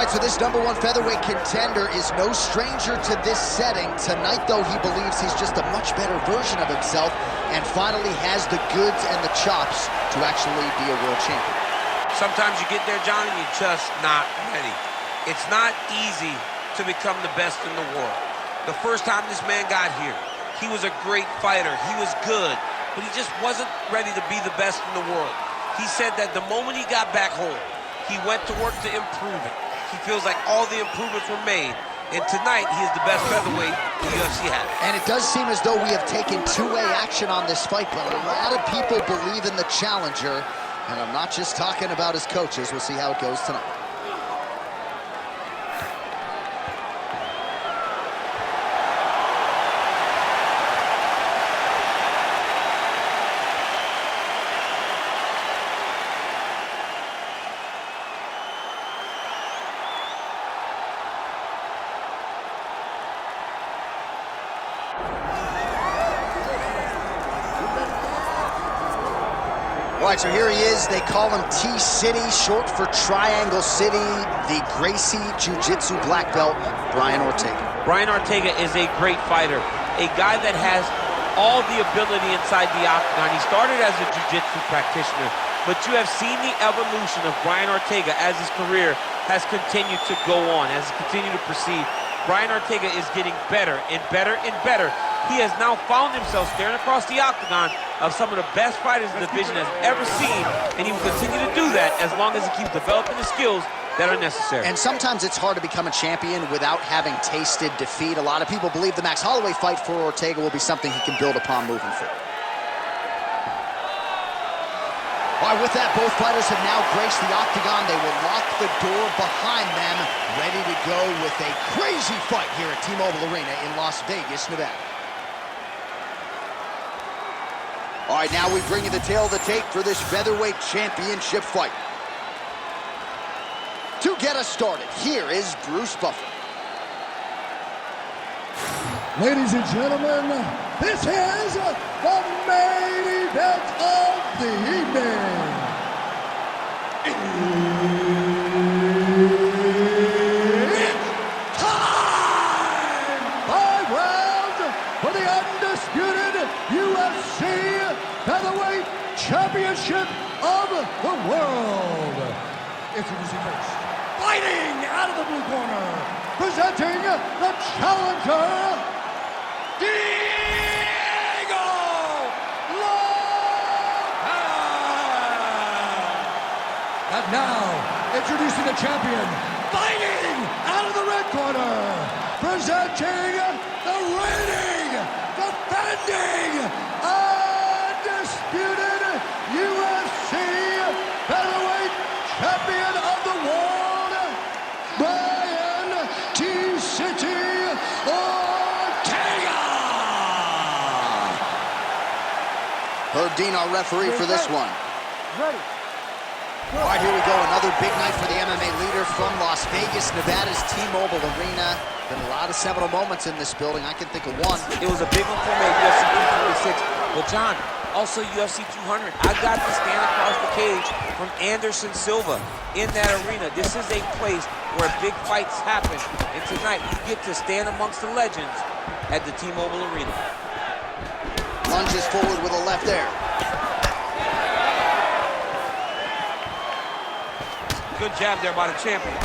right, so this #1 featherweight contender is no stranger to this setting. Tonight, though, he believes he's just a much better version of himself and finally has the goods and the chops to actually be a world champion. Sometimes you get there, John, and you're just not ready. It's not easy to become the best in the world. The first time this man got here, he was a great fighter. He was good, but he just wasn't ready to be the best in the world. He said that the moment he got back home, he went to work to improve it. He feels like all the improvements were made. And tonight, he is the best featherweight the UFC has. And it does seem as though we have taken two-way action on this fight, but a lot of people believe in the challenger. And I'm not just talking about his coaches. We'll see how it goes tonight. All right, so here he is. They call him T-City, short for Triangle City, the Gracie Jiu-Jitsu black belt, Brian Ortega. Brian Ortega is a great fighter, a guy that has all the ability inside the octagon. He started as a jiu-jitsu practitioner, but you have seen the evolution of Brian Ortega as his career has continued to go on, as he continued to proceed. Brian Ortega is getting better and better and better. He has now found himself staring across the octagon of some of the best fighters the division has ever seen, and he will continue to do that as long as he keeps developing the skills that are necessary. And sometimes it's hard to become a champion without having tasted defeat. A lot of people believe the Max Holloway fight for Ortega will be something he can build upon moving forward. All right, with that, both fighters have now graced the octagon. They will lock the door behind them, ready to go with a crazy fight here at T-Mobile Arena in Las Vegas, Nevada. All right, now we bring you the tail of the tape for this featherweight championship fight. To get us started, here is Bruce Buffer. Ladies and gentlemen, this is the main event of the evening. It's time! 5 rounds for the undisputed UFC Featherweight Championship of the world. Introducing first, fighting out of the blue corner, presenting the challenger, Diego Lopes! And now, introducing the champion, fighting out of the red corner, presenting the reigning, defending, undisputed UFC Featherweight Champion of the world, Brian T-City Ortega! Herb Dean, our referee for this one. Ready. All right, here we go. Another big night for the MMA leader from Las Vegas, Nevada's T-Mobile Arena. Been a lot of seminal moments in this building. I can think of one. It was a big one for me at UFC 246. But John, also UFC 200. I got to stand across the cage from Anderson Silva in that arena. This is a place where big fights happen. And tonight, you get to stand amongst the legends at the T-Mobile Arena. Lunges forward with a left there. Good jab there by the champion.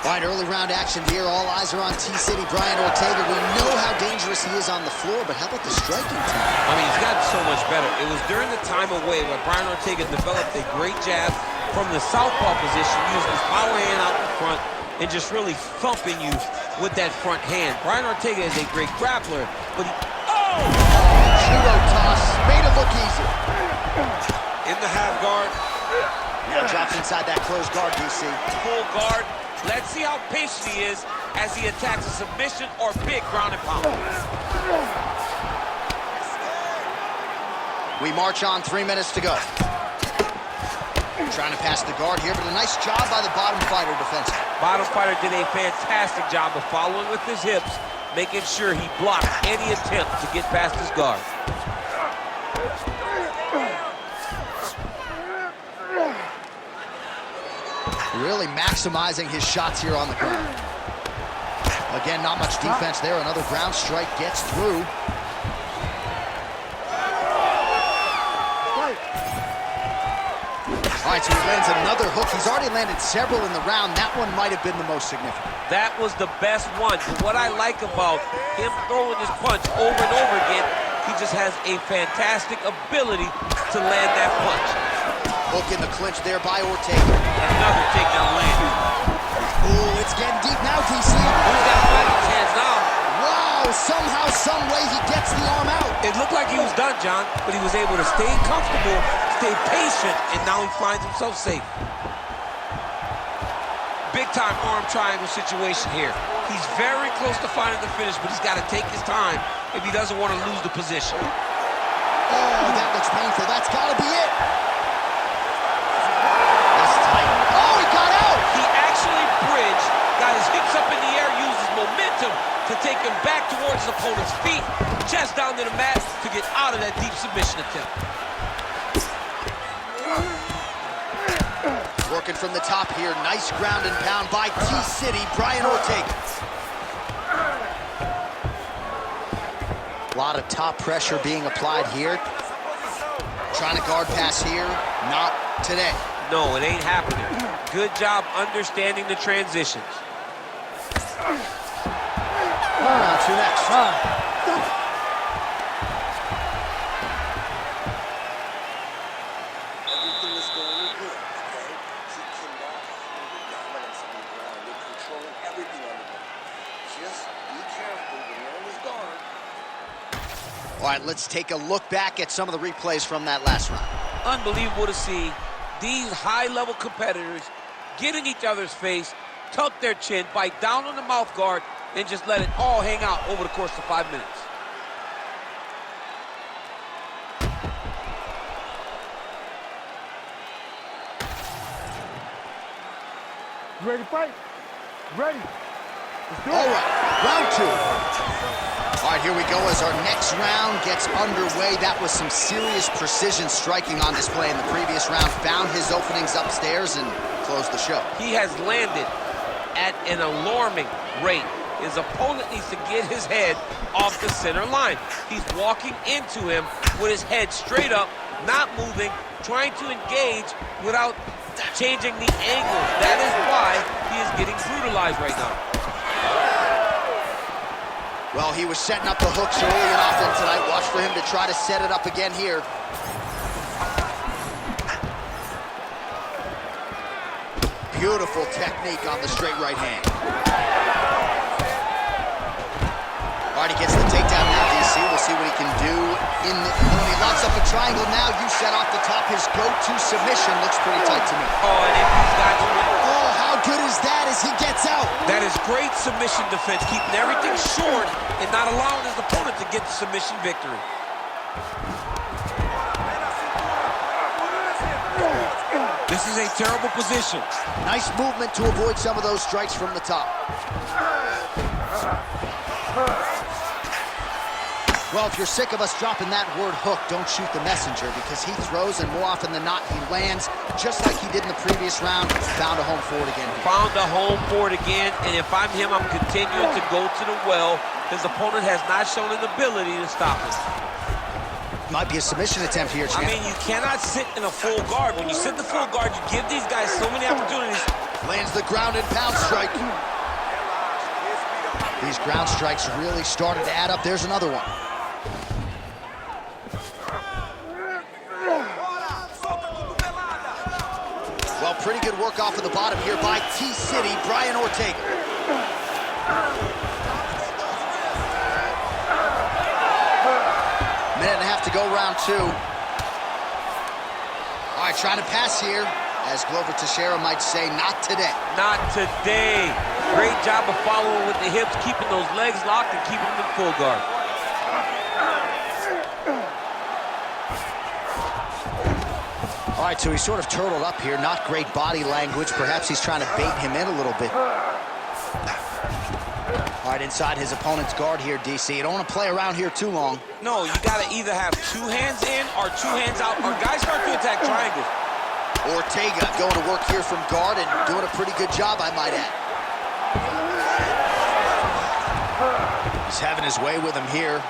All right, early round action here. All eyes are on T-City Brian Ortega. We know how dangerous he is on the floor, but how about the striking team? I mean, he's gotten so much better. It was during the time away where Brian Ortega developed a great jab from the southpaw position, using his power hand out in front and just really thumping you with that front hand. Brian Ortega is a great grappler, but he... Oh! Judo toss. Made it look easy. In the half guard. Now drops inside that closed guard, DC. Full guard. Let's see how patient he is as he attacks a submission or big ground and pound. We march on, 3 minutes to go. Trying to pass the guard here, but a nice job by the bottom fighter defensively. Bottom fighter did a fantastic job of following with his hips, making sure he blocked any attempt to get past his guard. Really maximizing his shots here on the ground. Again, not much defense there. Another ground strike gets through. All right, so he lands another hook. He's already landed several in the round. That one might have been the most significant. That was the best one. But what I like about him throwing this punch over and over again, he just has a fantastic ability to land that punch. Hook in the clinch there by Ortega. Another takedown landed. Ooh, it's getting deep now, DC. He's got fight in his hands now. Wow, somehow, some way he gets the arm out. It looked like he was done, John, but he was able to stay comfortable, stay patient, and now he finds himself safe. Big-time arm triangle situation here. He's very close to finding the finish, but he's got to take his time if he doesn't want to lose the position. Oh, that looks painful. That's got to be it. That's tight. Oh, he got out. He actually bridged, got his hips up in the air, used his momentum to take him back towards his opponent's feet, chest down to the mat to get out of that deep submission attempt. Working from the top here. Nice ground and pound by T-City, Brian Ortega. A lot of top pressure being applied here. Trying to guard pass here. Not today. No, it ain't happening. Good job understanding the transitions. Round two next. Everything is going good, okay? He cannot handle dominance on the ground. They're controlling everything on the ground. Just be careful when you're on his guard. All right, let's take a look back at some of the replays from that last round. Unbelievable to see these high-level competitors get in each other's face, tuck their chin, bite down on the mouth guard, and just let it all hang out over the course of 5 minutes. You ready to fight? Ready. Let's do it. All right, round two. All right, here we go as our next round gets underway. That was some serious precision striking on display in the previous round. Found his openings upstairs and closed the show. He has landed at an alarming rate. His opponent needs to get his head off the center line. He's walking into him with his head straight up, not moving, trying to engage without changing the angle. That is why he is getting brutalized right now. Well, he was setting up the hooks early and often tonight. Watch for him to try to set it up again here. Beautiful technique on the straight right hand. All right, he gets the takedown now, DC. We'll see what he can do in the... When he locks up a triangle now, you set off the top. His go-to submission looks pretty tight to me. Oh, and if he's got you... Oh, how good is that as he gets out? That is great submission defense, keeping everything short and not allowing his opponent to get the submission victory. This is a terrible position. Nice movement to avoid some of those strikes from the top. Well, if you're sick of us dropping that word hook, don't shoot the messenger, because he throws, and more often than not, he lands, just like he did in the previous round. Found a home for it again. Found a home for it again, and if I'm him, I'm continuing to go to the well. His opponent has not shown an ability to stop him. Might be a submission attempt here, champ. I mean, you cannot sit in a full guard. When you sit in the full guard, you give these guys so many opportunities. Lands the ground and pound strike. These ground strikes really started to add up. There's another one. Well, pretty good work off of the bottom here by T-City, Brian Ortega. Minute and a half to go, round two. All right, trying to pass here. As Glover Teixeira might say, not today. Not today. Great job of following with the hips, keeping those legs locked and keeping them in full guard. All right, so he's sort of turtled up here. Not great body language. Perhaps he's trying to bait him in a little bit. All right, inside his opponent's guard here, DC. You don't want to play around here too long. No, you got to either have two hands in or two hands out, or guys start to attack triangles. Ortega going to work here from guard and doing a pretty good job, I might add. He's having his way with him here.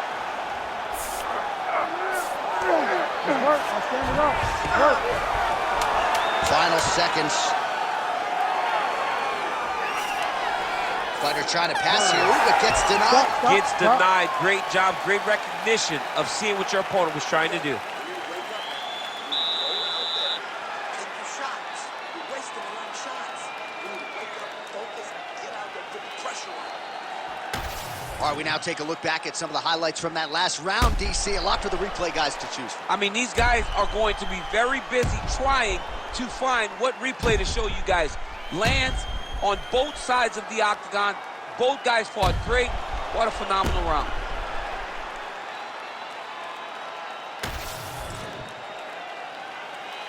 Final seconds. Fighter trying to pass here, but gets denied. Gets denied. Great job, great recognition of seeing what your opponent was trying to do. All right, we now take a look back at some of the highlights from that last round, DC. A lot for the replay guys to choose from. I mean, these guys are going to be very busy trying to find what replay to show you guys. Lands on both sides of the octagon. Both guys fought great. What a phenomenal round.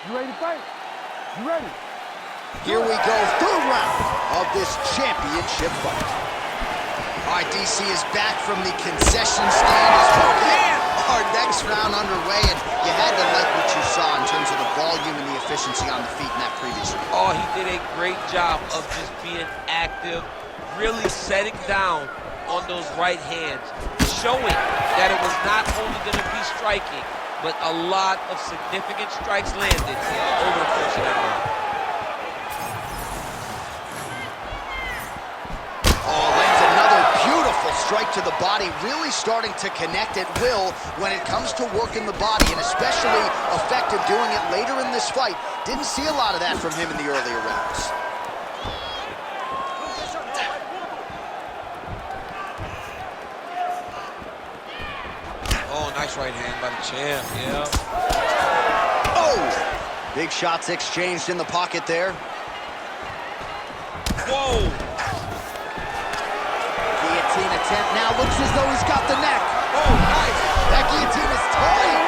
You ready to fight? You ready? Here we go, third round of this championship fight. All right, DC is back from the concession stand as we get our next round underway, and you had to like what you saw in terms of the volume and the efficiency on the feet in that previous round. Oh, he did a great job of just being active, really setting down on those right hands, showing that it was not only going to be striking, but a lot of significant strikes landed over the course of that round. Strike to the body, really starting to connect at will when it comes to working the body, and especially effective doing it later in this fight. Didn't see a lot of that from him in the earlier rounds. Oh, nice right hand by the champ, yeah. Oh! Big shots exchanged in the pocket there. Whoa! Attempt now looks as though he's got the neck. Oh, nice. That guillotine is tight.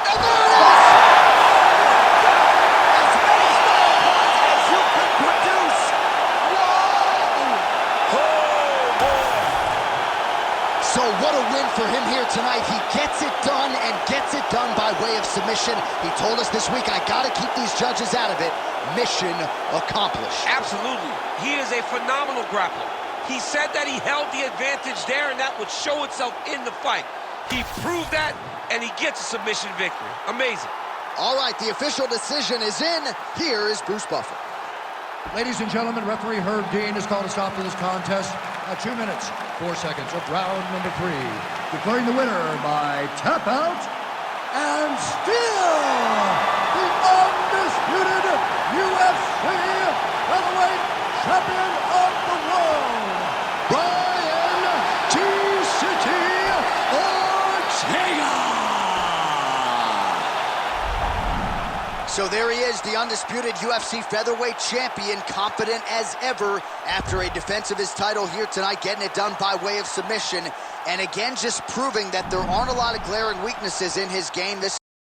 And there it is. As many small parts as you can produce. Whoa. Oh, boy. So what a win for him here tonight. He gets it done and gets it done by way of submission. He told us this week, I got to keep these judges out of it. Mission accomplished. Absolutely. He is a phenomenal grappler. He said that he held the advantage there, and that would show itself in the fight. He proved that, and he gets a submission victory. Amazing. All right, the official decision is in. Here is Bruce Buffer. Ladies and gentlemen, referee Herb Dean has called a stop to this contest at 2 minutes, 4 seconds of round number 3, declaring the winner by tap out, and still the undisputed UFC featherweight champion of the world, Brian T-City Ortega! So there he is, the undisputed UFC featherweight champion, confident as ever after a defense of his title here tonight, getting it done by way of submission. And again, just proving that there aren't a lot of glaring weaknesses in his game. This